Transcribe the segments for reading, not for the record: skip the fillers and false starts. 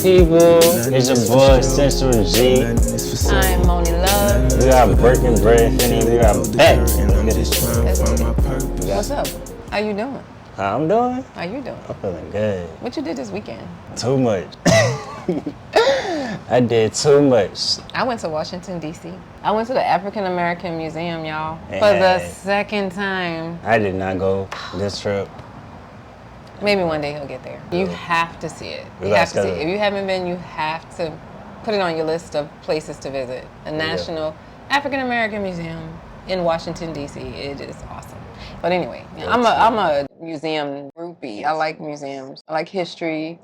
people? It's your boy Central G. I'm Moni Love. We got Breaking Bread Finny. We got back. What's up? How you doing? How I'm doing? How you doing? I'm feeling good. What you did this weekend? Too much. I did too much. I went to Washington, D.C. I went to the African American Museum, y'all, for Hey. the second time. I did not go this trip. Maybe one day he'll get there. You have to see it. We You gotta have to see schedule it. it. If you haven't been, you have to put it on your list of places to visit. The National African American Museum in Washington, D.C. It is awesome. But anyway, I'm a museum groupie. I like museums. I like history.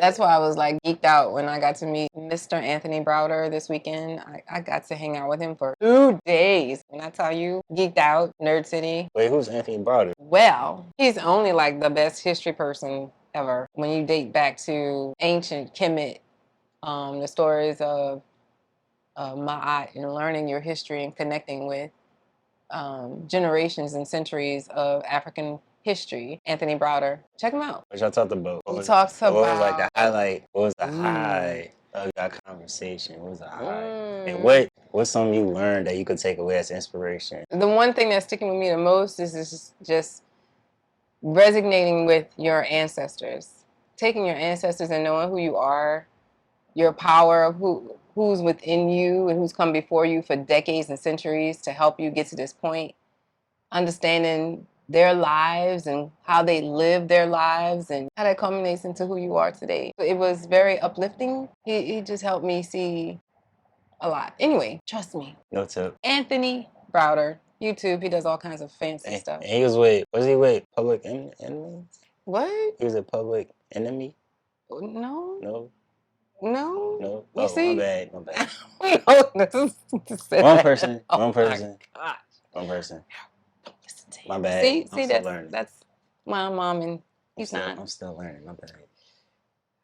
That's why I was like geeked out when I got to meet Mr. Anthony Browder this weekend. I got to hang out with him for 2 days. When I tell you, geeked out, Nerd City. Wait, who's Anthony Browder? Well, he's only like the best history person ever. When you date back to ancient Kemet, the stories of Ma'at and learning your history and connecting with generations and centuries of African history. Anthony Browder, check him out. What y'all talked about? He talks about What was like the highlight? What was the high of that conversation? What was the high? And what's something you learned that you could take away as inspiration? The one thing that's sticking with me the most is just resonating with your ancestors, taking your ancestors and knowing who you are, your power of who's within you and who's come before you for decades and centuries to help you get to this point, understanding their lives and how they live their lives and how that culminates into who you are today. It was very uplifting. He just helped me see a lot. Anyway, trust me. No tip. Anthony Browder, YouTube, he does all kinds of fancy stuff. And he was with Public Enemy? What? He was a Public Enemy? No. No? No. No? You see? My bad. One person. Oh One person. My gosh. One person. Don't listen to him. My bad. See, I'm still that's learning. that's my mom and he's not. I'm still learning. My bad.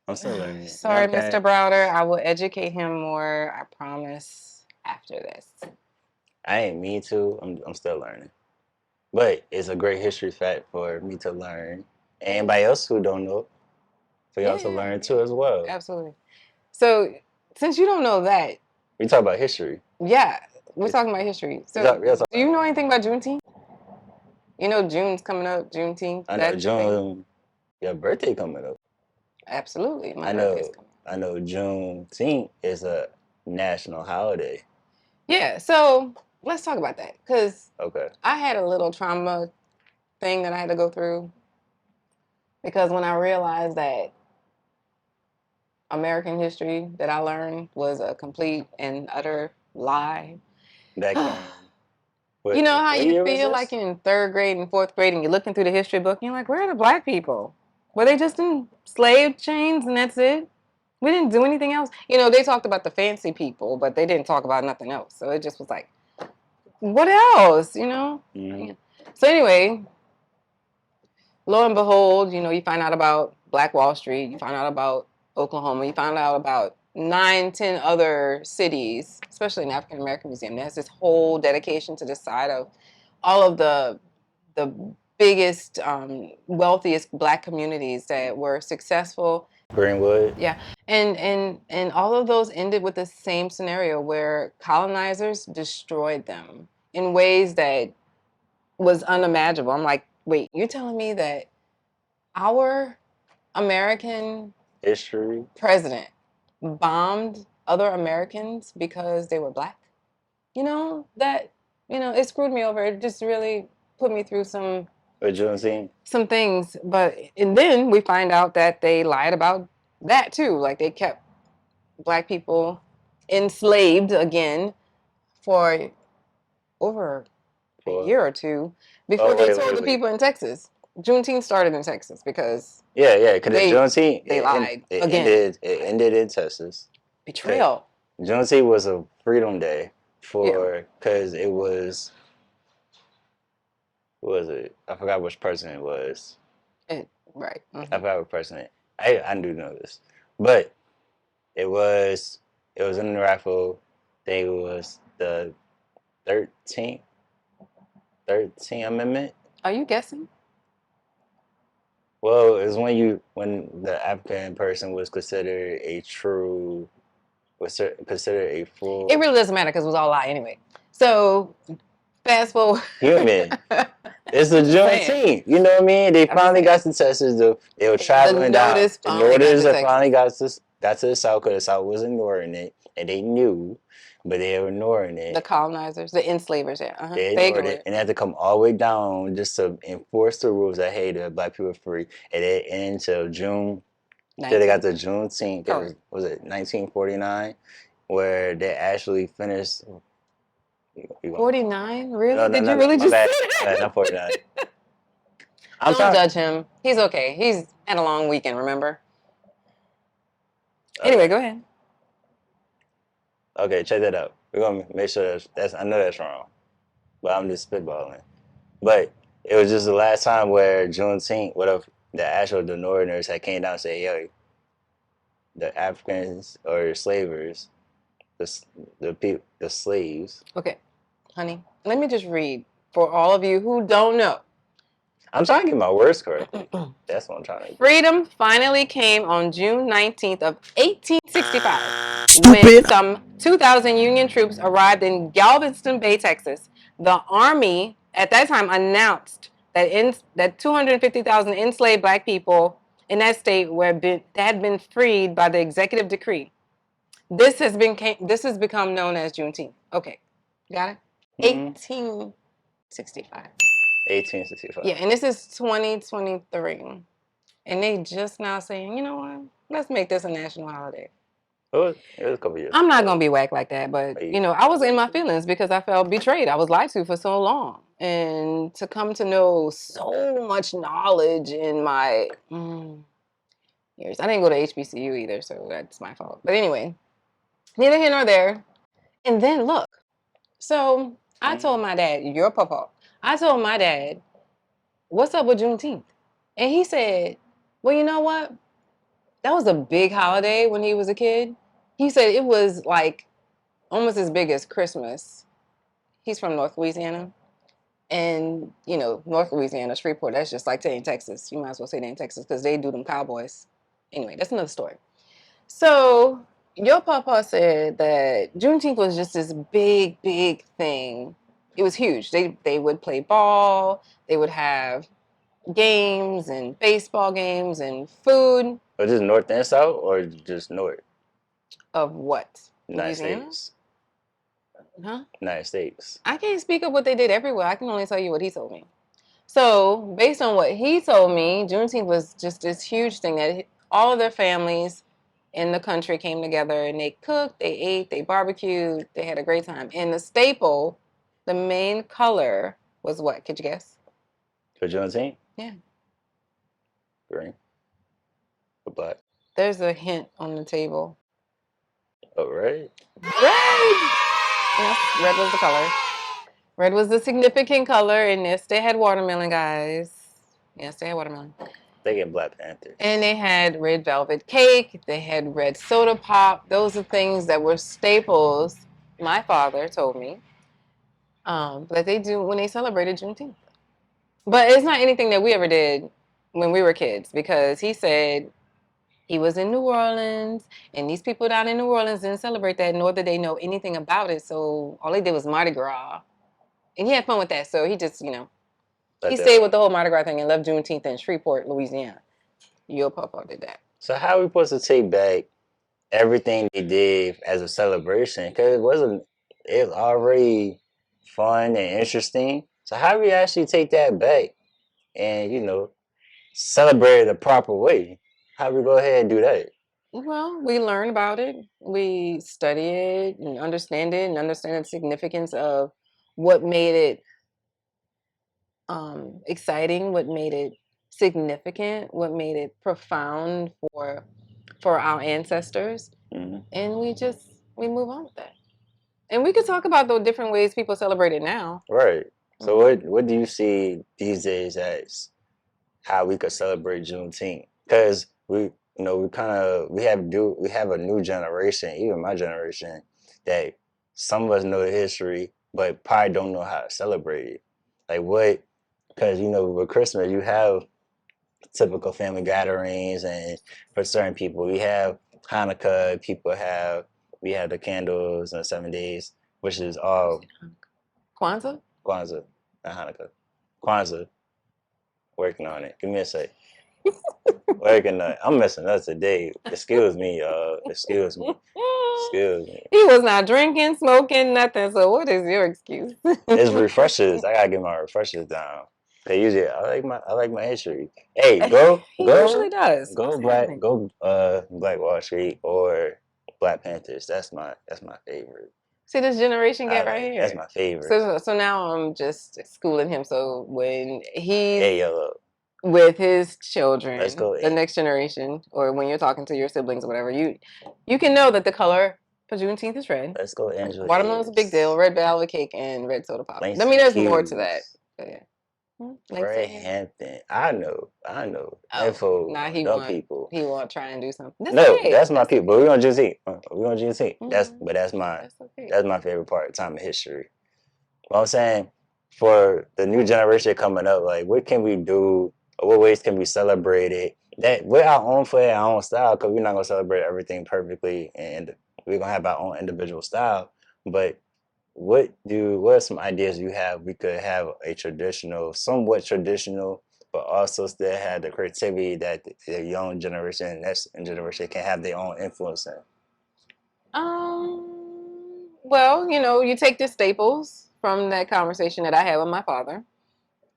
I'm still learning. Sorry, Okay. Mr. Browder. I will educate him more. I promise. After this. I ain't mean to. I'm still learning. But it's a great history fact for me to learn. And anybody else who don't know, for y'all to learn too as well. Absolutely. So, since you don't know that, We talk about history. yeah, we're talking about history. So, do you know anything about Juneteenth? You know June's coming up, Juneteenth. I know June. Your birthday coming up. Absolutely, my I birthday's coming. I know Juneteenth is a national holiday. Yeah, so let's talk about that because Okay. I had a little trauma thing that I had to go through because when I realized that American history that I learned was a complete and utter lie. That can. You know how you feel like in 3rd grade and 4th grade and you're looking through the history book and you're like, where are the black people? Were they just in slave chains and that's it? We didn't do anything else. You know, they talked about the fancy people, but they didn't talk about nothing else. So it just was like, what else, you know? Mm-hmm. So anyway, lo and behold, you know, you find out about Black Wall Street, you find out about Oklahoma, you find out about 9, 10 other cities, especially in the African American Museum. There's this whole dedication to the side of all of the biggest, wealthiest black communities that were successful. Greenwood. Yeah, and all of those ended with the same scenario where colonizers destroyed them in ways that was unimaginable. I'm like, wait, you're telling me that our American history president bombed other Americans because they were black? You know, that, you know, it screwed me over. It just really put me through some things. But, and then we find out that they lied about that too. Like they kept black people enslaved again for over a year or two before they told the people in Texas. Juneteenth started in Texas because because Juneteenth they lied again. It ended in Texas. Betrayal. Juneteenth was a freedom day because it was. What was it? I forgot which president it was. Right. Mm-hmm. I forgot what president. I do know this, but it was in the rifle. I think it was the 13th Amendment. Are you guessing? Well, it's when the African person was considered a true considered a It full really doesn't matter because it was all a lie anyway. So fast forward. human. It's the I'm just saying. Juneteenth. You know what I mean? They I'm just finally saying. got to Texas. They were The traveling down. notice The finally got Northerners to had Texas. finally got to the South because the South was ignoring it, and they knew, but they were ignoring it. The colonizers, the enslavers, yeah. They They ignored ignored it, it. and they had to come all the way down just to enforce the rules that hey, the black people are free, and it ended until June. Then they got the Juneteenth. Was it 1949, where they actually finished. 49? Really? No, no, Did no, you no, really my just bad, say that? not 49. Don't judge him. He's okay. He's had a long weekend, remember? Okay. Anyway, go ahead. Okay, check that out. We're gonna make sure that's I know that's wrong, but I'm just spitballing. But it was just the last time where Juneteenth, what if the Northerners had came down and said, "Yo, the Africans or slavers, the slaves." Okay, honey, let me just read for all of you who don't know. I'm trying to get my words correctly. That's what I'm trying to do. Freedom finally came on June 19th of 1865 Stupid. when some 2,000 Union troops arrived in Galveston Bay, Texas. The Army at that time announced that 250,000 enslaved black people in that state had been freed by the executive decree. This has become known as Juneteenth. Okay, got it? 1865. 1865. Yeah, and this is 2023. And they just now saying, you know what? Let's make this a national holiday. It was a couple years. I'm not gonna be whack like that, but I was in my feelings because I felt betrayed. I was lied to for so long, and to come to know so much knowledge in my years. I didn't go to HBCU either, so that's my fault. But anyway, neither here nor there. And then look, so I told my dad, "Your papa." I told my dad, "What's up with Juneteenth?" And he said, "Well, you know what? That was a big holiday when he was a kid." He said it was like almost as big as Christmas. He's from North Louisiana. And, North Louisiana, Shreveport, that's just like saying Texas. You might as well say that in Texas because they do them cowboys. Anyway, that's another story. So, your papa said that Juneteenth was just this big, big thing. It was huge. They would play ball. They would have games and baseball games and food. But just North and South, or just North? Of what? United Louisiana? States. Huh? United States. I can't speak of what they did everywhere. I can only tell you what he told me. So, based on what he told me, Juneteenth was just this huge thing that all of their families in the country came together and they cooked, they ate, they barbecued, they had a great time. And the staple, the main color was what? Could you guess? For Juneteenth? Yeah. Green. Or black. There's a hint on the table. Oh, red? Red! Yes, red was the color. Red was the significant color, and yes, they had watermelon, guys. Yes, they had watermelon. They get Black Panthers. And they had red velvet cake. They had red soda pop. Those are things that were staples, my father told me, that they do when they celebrated Juneteenth. But it's not anything that we ever did when we were kids because he said he was in New Orleans and these people down in New Orleans didn't celebrate that, nor did they know anything about it. So all they did was Mardi Gras. And he had fun with that. So he just, he stayed with the whole Mardi Gras thing and left Juneteenth in Shreveport, Louisiana. Your papa did that. So how are we supposed to take back everything they did as a celebration? Because it was already fun and interesting. So how do we actually take that back and celebrate it the proper way? How do we go ahead and do that? Well, we learn about it. We study it and understand the significance of what made it exciting, what made it significant, what made it profound for our ancestors, and we move on with that. And we could talk about the different ways people celebrate it now. Right. So what do you see these days as how we could celebrate Juneteenth? Because we have a new generation, even my generation, that some of us know the history, but probably don't know how to celebrate it. Like what? Because with Christmas you have typical family gatherings, and for certain people, we have Hanukkah. We have the candles and 7 days, which is all Kwanzaa? Kwanzaa, not Hanukkah. Kwanzaa, working on it. Give me a sec. Working on it. I'm messing up today. Excuse me, y'all. Excuse me. Excuse me. He was not drinking, smoking, nothing. So what is your excuse? It's refreshers. I gotta get my refreshers down. Cause usually I like my history. Hey, He usually does. What's happening? Black Wall Street or Black Panthers. That's my favorite. See this generation gap right here. That's my favorite. So now I'm just schooling him. So when he's Hey, yo, with his children, let's go. the next generation, or when you're talking to your siblings or whatever, you can know that the color for Juneteenth is red. Let's go, Angela. Watermelon is a big deal. Red velvet cake and red soda pop. Langston I mean, there's more Hughes. to that. But yeah. Fred Hampton. I know. Oh, Info. nah, He people. He want to try and do something. That's my people. But we're gonna Juneteenth. We're gonna Juneteenth. Mm-hmm. That's my favorite part of time of history. What I'm saying, for the new generation coming up, like what can we do? Or what ways can we celebrate it? That we're our own flair, our own style, because we're not gonna celebrate everything perfectly, and we're gonna have our own individual style. But what are some ideas you have? We could have a traditional, somewhat traditional, but also still have the creativity that the young generation and next generation can have their own influence in. Well, you take the staples from that conversation that I had with my father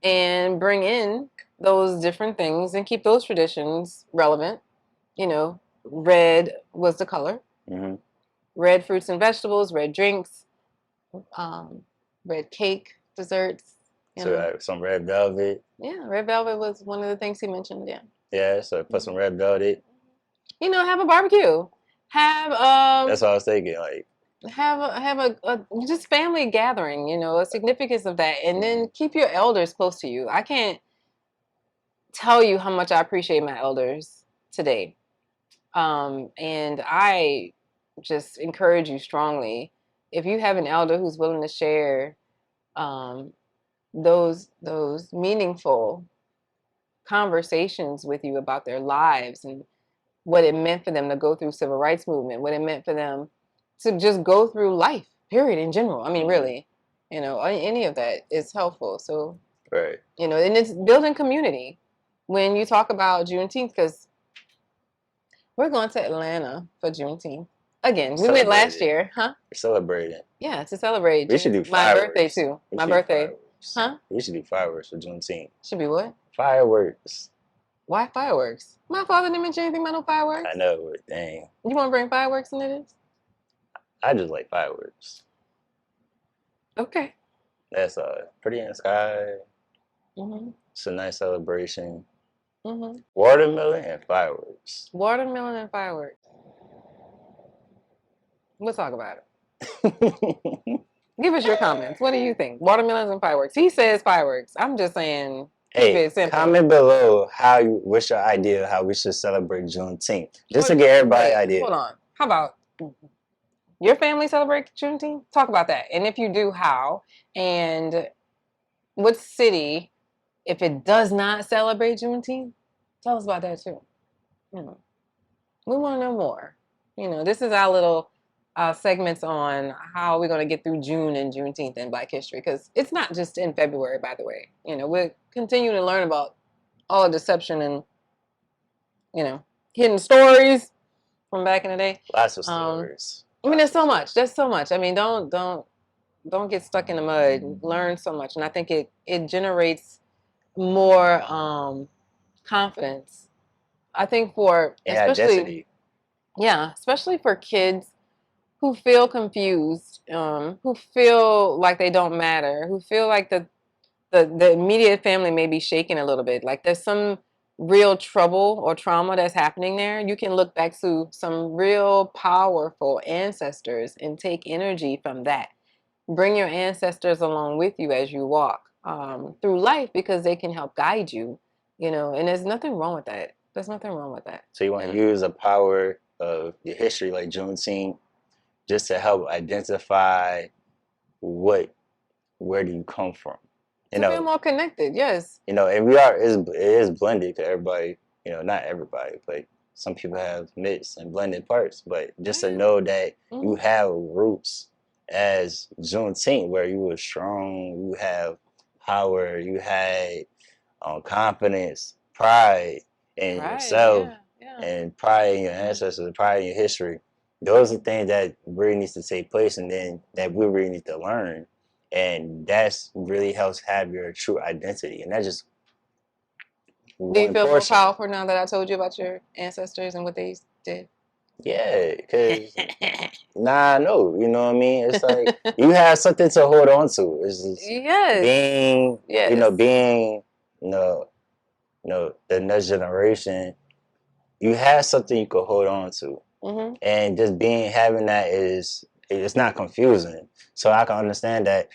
and bring in those different things and keep those traditions relevant. Red was the color. Mm-hmm. Red fruits and vegetables, red drinks, red cake, desserts. Some red velvet. Yeah, red velvet was one of the things he mentioned. Yeah. Yeah, so put some red velvet. Have a barbecue. Have That's what I was thinking. Like have a just family gathering. A significance of that, and then keep your elders close to you. I can't tell you how much I appreciate my elders today, and I just encourage you strongly, if you have an elder who's willing to share those meaningful conversations with you about their lives and what it meant for them to go through civil rights movement, what it meant for them to just go through life, period, in general. I mean, really, any of that is helpful. So, right. And it's building community. When you talk about Juneteenth, because we're going to Atlanta for Juneteenth. Again, we went last year, huh? We're celebrating. Yeah, to celebrate. We should do my birthday too. My birthday. Huh? We should do fireworks for Juneteenth. Should be what? Fireworks. Why fireworks? My father didn't mention anything about no fireworks. I know, but dang. You want to bring fireworks into this? I just like fireworks. Okay. That's pretty in the sky. Mm-hmm. It's a nice celebration. Mm-hmm. Watermelon and fireworks. Watermelon and fireworks. We'll talk about it. Give us your comments. What do you think? Watermelons and fireworks. He says fireworks. I'm just saying. Hey, comment below what's your idea of how we should celebrate Juneteenth. Just to get everybody an idea. Hold on. How about your family celebrate Juneteenth? Talk about that. And if you do, how? And what city, if it does not celebrate Juneteenth, tell us about that too. We want to know more. This is our little segments on how we're going to get through June and Juneteenth in Black history, because it's not just in February, by the way. We're continuing to learn about all the deception and hidden stories from back in the day. Lots of stories. There's so much. There's so much. I mean, don't get stuck in the mud. Learn so much, and I think it generates more confidence. I think especially for kids who feel confused, who feel like they don't matter, who feel like the immediate family may be shaken a little bit, like there's some real trouble or trauma that's happening there. You can look back to some real powerful ancestors and take energy from that. Bring your ancestors along with you as you walk through life, because they can help guide you, and there's nothing wrong with that. There's nothing wrong with that. So you want to use the power of your history, like Juneteenth, just to help identify where do you come from? You To feel know, more connected, yes. you know, and it is blended because everybody, you know, not everybody, but some people have mixed and blended parts. But just to know that you have roots as Juneteenth, where you were strong, you have power, you had confidence, pride in yourself, and pride in your ancestors, pride in your history. Those are things that really needs to take place, and then that we really need to learn, and that's really helps have your true identity, and that's just Do you one feel more portion. powerful now that I told you about your ancestors and what they did? Yeah, because nah, no, you know what I mean. It's like you have something to hold on to. It's just Yes. being, Yes. you know, being, the next generation. You have something you could hold on to, and just having that it's not confusing. So I can understand that.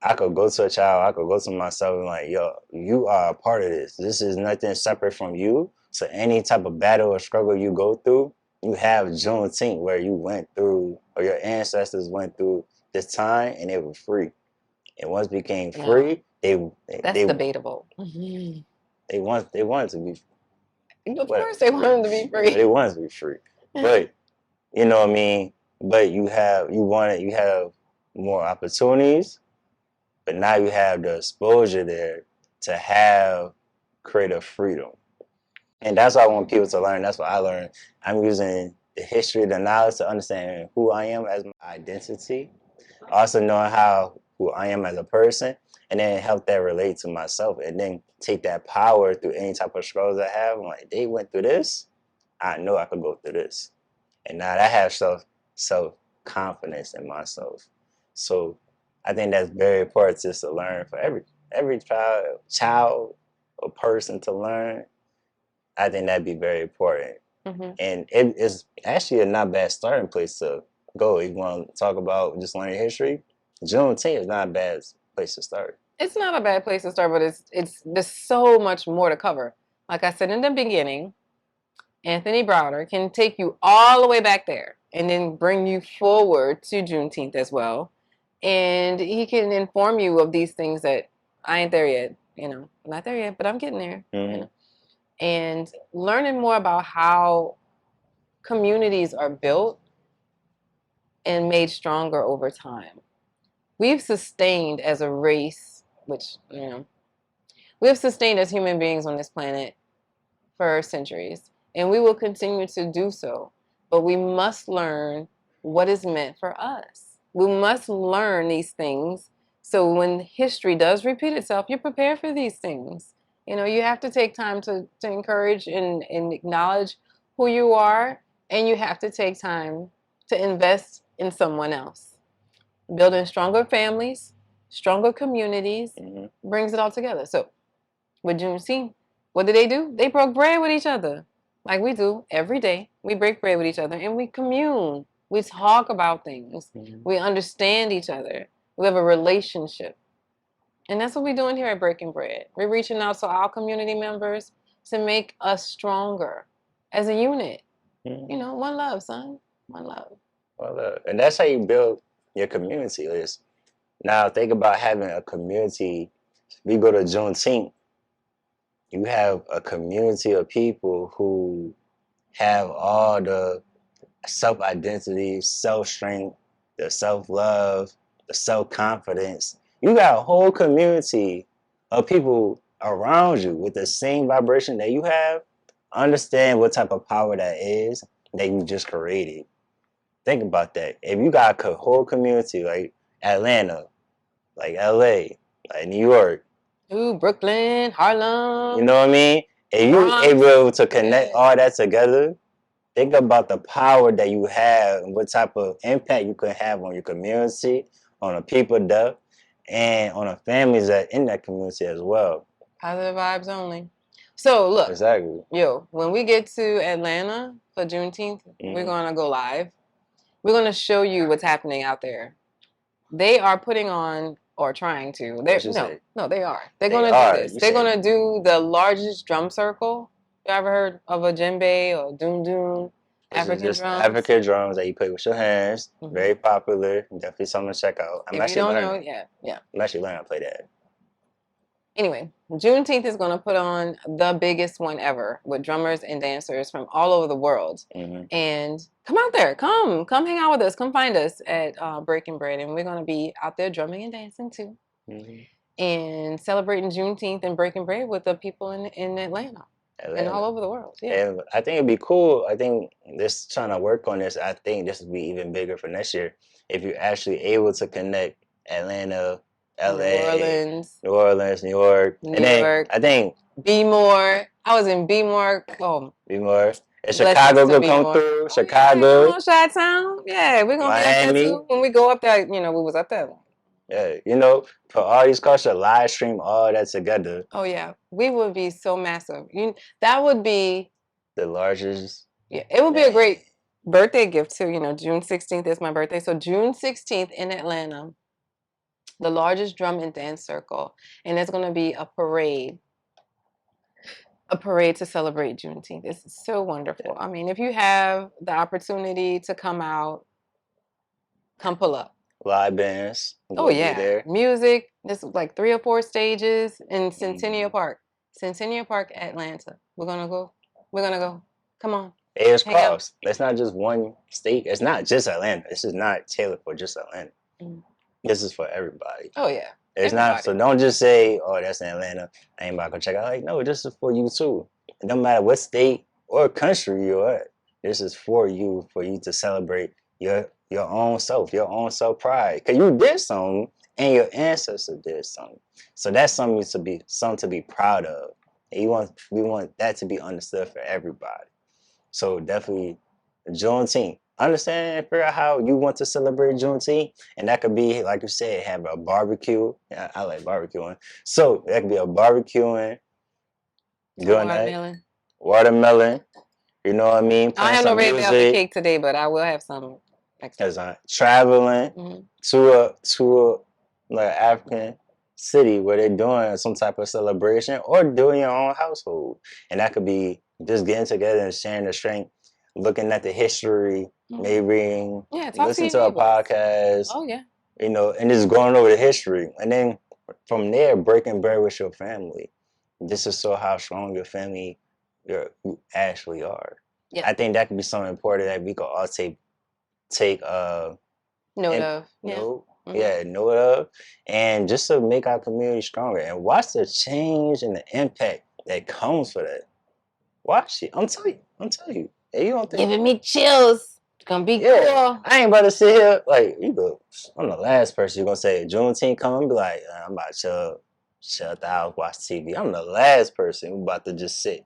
I could go to a child, I could go to myself and like, yo, you are a part of this. This is nothing separate from you. So any type of battle or struggle you go through, you have Juneteenth where you went through, or your ancestors went through this time, and they were free. And once became free, that's debatable. They wanted to be. Of course, they wanted to be free. They wanted to be free, but you know what I mean. But you have more opportunities, but now you have the exposure there to have creative freedom. And that's what I want people to learn. That's what I learned. I'm using the history, the knowledge to understand who I am as my identity. Also knowing who I am as a person, and then help that relate to myself, and then take that power through any type of struggles I have. I'm like, they went through this, I know I could go through this. And now I have self confidence in myself. So I think that's very important just to learn for every child or person to learn. I think that'd be very important. And it is actually a not bad starting place to go. If you want to talk about just learning history, Juneteenth is not a bad place to start. It's not a bad place to start, but there's so much more to cover. Like I said in the beginning, Anthony Browder can take you all the way back there and then bring you forward to Juneteenth as well. And he can inform you of these things that I ain't there yet, I'm not there yet, but I'm getting there. And learning more about how communities are built and made stronger over time. We've sustained as a race, which, we've sustained as human beings on this planet for centuries, and we will continue to do so. But we must learn what is meant for us. We must learn these things so when history does repeat itself, you're prepared for these things. You have to take time to encourage and acknowledge who you are, and you have to take time to invest in someone else. Building stronger families, stronger communities, brings it all together. So with Juneteenth, what did they do? They broke bread with each other, like we do every day. We break bread with each other and we commune. We talk about things. We understand each other. We have a relationship. And that's what we're doing here at Breaking Bread. We're reaching out to our community members to make us stronger as a unit. One love, son. One love. One love. And that's how you build your community list. Now think about having a community. We go to Juneteenth. You have a community of people who have all the self-identity, self-strength, the self-love, the self-confidence. You got a whole community of people around you with the same vibration that you have. Understand what type of power that is that you just created. Think about that. If you got a whole community like Atlanta, like LA, like New York, Brooklyn, Harlem. you know what I mean? And you able to connect all that together, think about the power that you have and what type of impact you can have on your community, on the people there, and on the families that in that community as well. Positive vibes only. So look, exactly. When we get to Atlanta for Juneteenth, we're gonna go live. We're gonna show you what's happening out there. They are putting on, or trying to. They are. They're gonna do this. They're gonna do the largest drum circle. You ever heard of a djembe or doom doom? African drums. African drums that you play with your hands. Very popular. Definitely something to check out. I'm actually learning how to play that. Anyway, Juneteenth is going to put on the biggest one ever with drummers and dancers from all over the world. Mm-hmm. And come out there, come hang out with us, come find us at Breaking Bread, and we're going to be out there drumming and dancing too, and celebrating Juneteenth and breaking bread with the people in Atlanta and all over the world. Yeah, and I think it'd be cool. I think this trying to work on this. I think this would be even bigger for next year if you're actually able to connect Atlanta, LA, New Orleans, New York, and then I think Be More. I was in Be More. Oh, Be More. And Chicago will come through. Chicago. Yeah, come on, Chi-Town. Yeah, we're gonna be up there too. When we go up there, we was up there. Yeah, for all these cultures, live stream all that together. Oh yeah, we would be so massive. That would be the largest. Yeah, it would be a great birthday gift too. June 16th is my birthday, so June 16th in Atlanta, the largest drum and dance circle, and there's going to be a parade to celebrate Juneteenth. It's so wonderful. I mean, if you have the opportunity to come out, come pull up. Live bands. Oh yeah, there. Music. There's like 3 or 4 stages in Centennial Park. Centennial Park, Atlanta. We're gonna go. Come on. It's crossed. It's not just one state. It's not just Atlanta. This is not tailored for just Atlanta. This is for everybody. Oh yeah. It's not. So don't just say, "Oh, that's in Atlanta. I ain't about to go check out." Like, no, this is for you too. It don't matter what state or country you're at. This is for you to celebrate your own self, your own self pride. Cause you did something, and your ancestors did something. So that's something to be proud of. And we want that to be understood for everybody. So definitely Juneteenth. Understand and figure out how you want to celebrate Juneteenth. And that could be, like you said, have a barbecue. Yeah, I like barbecuing. So that could be a barbecuing. Doing that. Watermelon. You know what I mean? I have no red velvet cake today, but I will have some next time. Traveling to a like African city where they're doing some type of celebration or doing your own household. And that could be just getting together and sharing the strength, looking at the history, maybe listen to a podcast. Oh yeah. And just going over the history. And then from there, breaking bread with your family. This is so how strong your family you actually are. Yeah. I think that could be something important that we could all take note of. Note of, and just to make our community stronger and watch the change and the impact that comes for that. Watch it. I'm telling you. Hey, you don't think giving me chills. It's gonna be cool. I ain't about to sit here like I'm the last person you're gonna say Juneteenth coming. Be like, I'm about to shut the house, watch TV. I'm the last person who about to just sit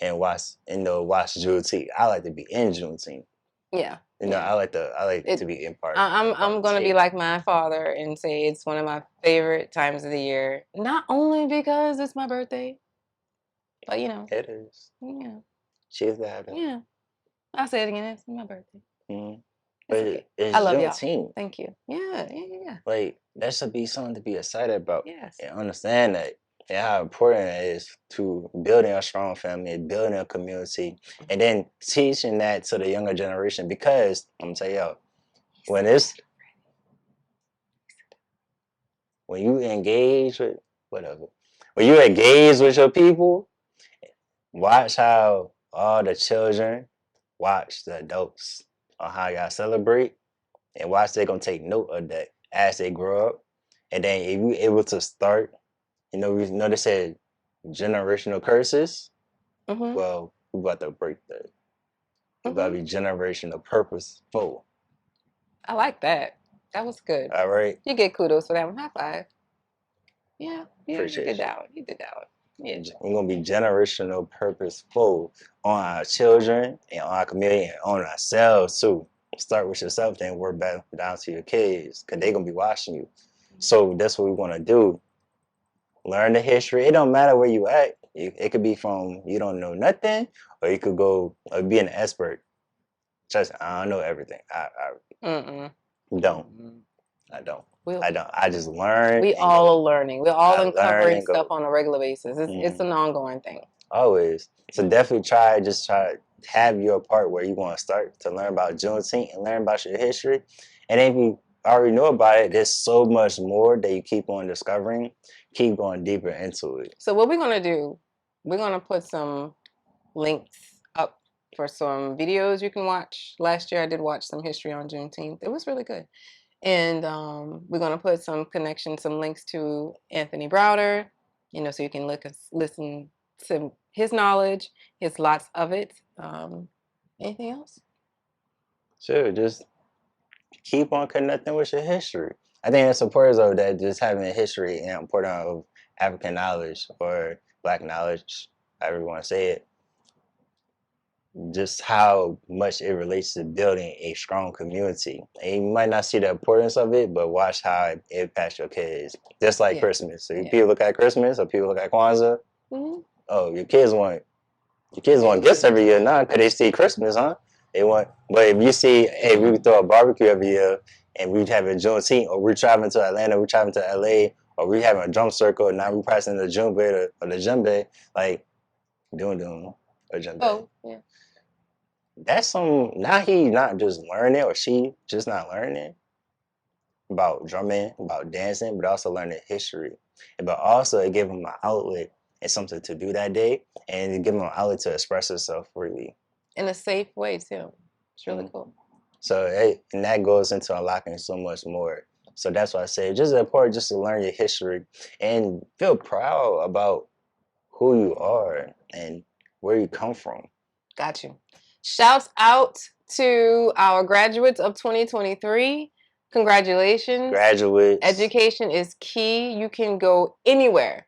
and watch Juneteenth. I like to be in Juneteenth. Yeah. I like to be in part. I'm gonna be like my father and say it's one of my favorite times of the year. Not only because it's my birthday, but it is. Yeah. She's that. Yeah. I'll say it again. It's my birthday. Mm-hmm. But it's I love y'all. Thank you. Yeah. Like that should be something to be excited about. Yes. And understand that. And how important it is to building a strong family, building a community, and then teaching that to the younger generation. Because I'm gonna tell y'all, when you engage with your people, watch how all the children watch the adults on how y'all celebrate, and watch they're gonna take note of that as they grow up. And then if you able to start. They said generational curses. Well, we about to break that. We about to be generational purposeful. I like that. That was good. All right. You get kudos for that one. High five. Yeah. Appreciate you. You did that one. Yeah. We're gonna be generational purposeful on our children and on our community and on ourselves too. Start with yourself, then work back down to your kids, because they're gonna be watching you. So that's what we want to do. Learn the history. It don't matter where you at. It could be from you don't know nothing, or you could go be an expert. Just I don't know everything. I don't. I don't. I just learn. We all are learning. We're all uncovering stuff on a regular basis. It's an ongoing thing. Always. So definitely try to have your part where you want to start to learn about Juneteenth and learn about your history. And then if you already know about it, there's so much more that you keep on discovering, keep going deeper into it. So what we're gonna do, we're gonna put some links up for some videos you can watch. Last year I did watch some history on Juneteenth. It was really good. And we're gonna put some connections, some links to Anthony Browder, so you can listen to his knowledge, his lots of it. Anything else? Sure, just keep on connecting with your history. I think it's important though that just having a history and important of African knowledge or Black knowledge, however you want to say it, just how much it relates to building a strong community. And you might not see the importance of it, but watch how it impacts your kids. Just like Christmas. So people look at Christmas or people look at Kwanzaa. Mm-hmm. Oh, your kids want gifts every year now because they see Christmas, huh? But if you see, hey, we throw a barbecue every year and we have a Juneteenth, or we're traveling to Atlanta, we're traveling to LA, or we having a drum circle, and now we're pressing the djembe or the djembe, like doing a djembe. Oh, yeah. That's now he not just learning, or she just not learning about drumming, about dancing, but also learning history. But also it gave him an outlet and something to do that day, and it gave him an outlet to express himself freely. In a safe way too. It's really cool. So and that goes into unlocking so much more. So that's why I say it's just important just to learn your history and feel proud about who you are and where you come from. Got you. Shouts out to our graduates of 2023. Congratulations. Graduates. Education is key. You can go anywhere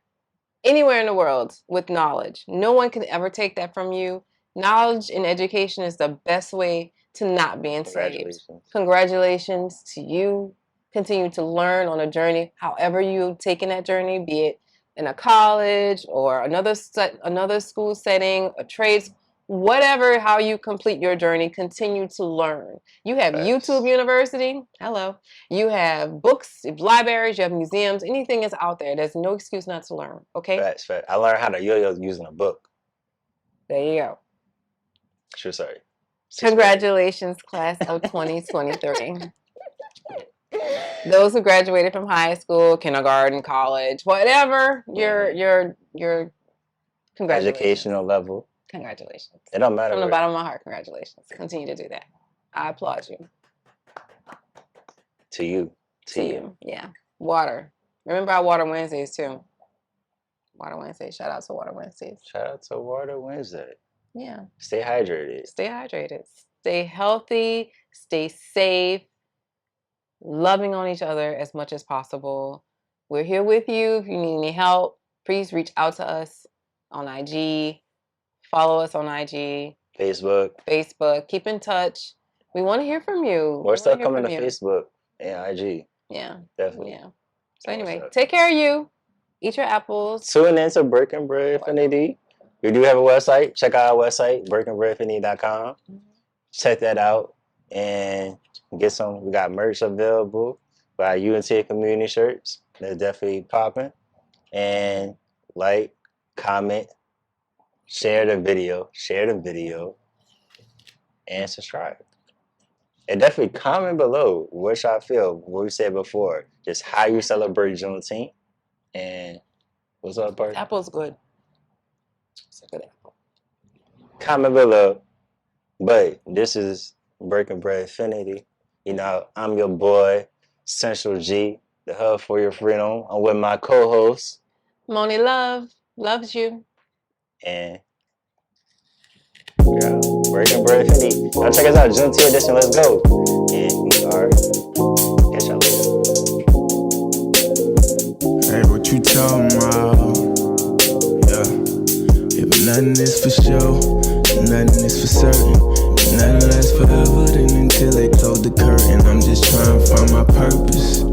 in the world with knowledge. No one can ever take that from you. Knowledge and education is the best way to not be enslaved. Congratulations to you. Continue to learn on a journey, however you've taken that journey, be it in a college or another school setting, a trades, whatever, how you complete your journey, continue to learn. You have YouTube University. Hello. You have books, you have libraries, you have museums, anything is out there. There's no excuse not to learn, okay? Facts. I learned how to yo-yo using a book. There you go. Sure, sorry. Congratulations, class of 2023. Those who graduated from high school, kindergarten, college, whatever your congratulations. Educational level. Congratulations. It don't matter. From the bottom of my heart, congratulations. Continue to do that. I applaud you. To you. To you. Yeah. Water. Remember our Water Wednesdays too. Water Wednesdays. Shout out to Water Wednesdays. Shout out to Water Wednesday. Yeah. Stay hydrated. Stay hydrated. Stay healthy. Stay safe. Loving on each other as much as possible. We're here with you. If you need any help, please reach out to us on IG. Follow us on IG. Facebook. Keep in touch. We want to hear from you. More stuff coming to Facebook and IG. Yeah. Definitely. Yeah. So anyway, take care of you. Eat your apples. Tune in to Breaking Bread Infinity. We do have a website. Check out our website, breakingbreadinfinity.com. Check that out and get some. We got merch available. We got UNT community shirts. They're definitely popping. And like, comment, share the video, and subscribe. And definitely comment below what y'all feel, what we said before, just how you celebrate Juneteenth. And what's up, part? Apple's good. It's a good apple. Comment below. But this is Breaking Bread Infinity. You know, I'm your boy, Central G, the hub for your freedom. I'm with my co-host, Moni Love, loves you. And yeah, Breaking Bread Infinity. Now check us out, Juneteenth edition. Let's go. And we are. Catch y'all later. Hey, what you talking about? Yeah. If nothing is for sure, nothing is for certain. Nothing lasts forever, then until they close the curtain. I'm just trying to find my purpose.